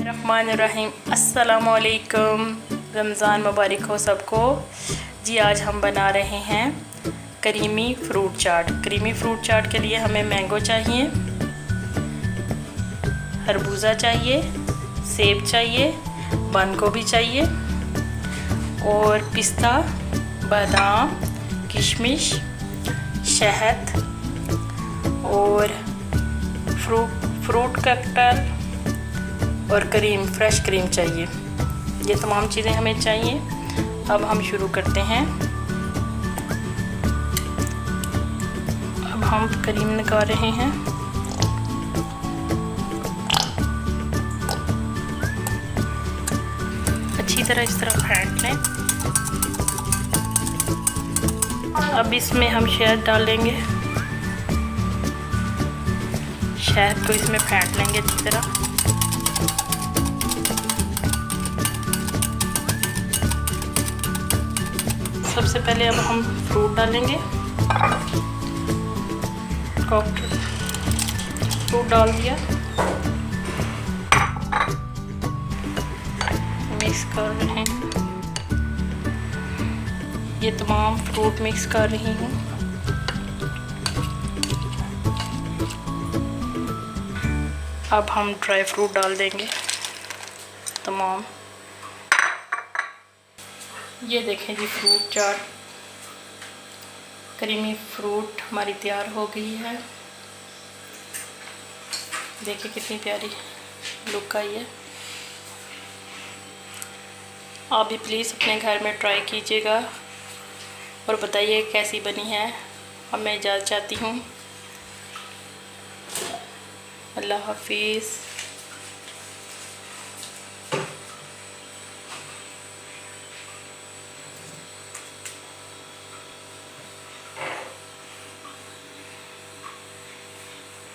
रहमानिर्रहीम। अस्सलामुअलैकुम। रमज़ान मुबारक हो सबको। जी आज हम बना रहे हैं करीमी फ्रूट चाट। करीमी फ्रूट चाट के लिए हमें मैंगो चाहिए, खरबूजा चाहिए, सेब चाहिए, बंद गोभी चाहिए और पिस्ता, बादाम, किशमिश, शहद और फ्रूट ककटेल और क्रीम, फ्रेश क्रीम चाहिए। ये तमाम चीज़ें हमें चाहिए। अब हम शुरू करते हैं। अब हम क्रीम निकाल रहे हैं। अच्छी तरह इस तरह फेंट लें। अब इसमें हम शहद डालेंगे। शहद को इसमें फेंट लेंगे अच्छी तरह। सबसे पहले अब हम फ्रूट डालेंगे। फ्रूट डाल दिया, मिक्स कर रहे हैं। ये तमाम फ्रूट मिक्स कर रही हूँ। अब हम ड्राई फ्रूट डाल देंगे तमाम। ये देखें जी, फ्रूट चाट क्रीमी फ्रूट हमारी तैयार हो गई है। देखिए कितनी प्यारी लुक आई है। आप भी प्लीज़ अपने घर में ट्राई कीजिएगा और बताइए कैसी बनी है। अब मैं इजाज़त चाहती हूँ। अल्लाह हाफिज़।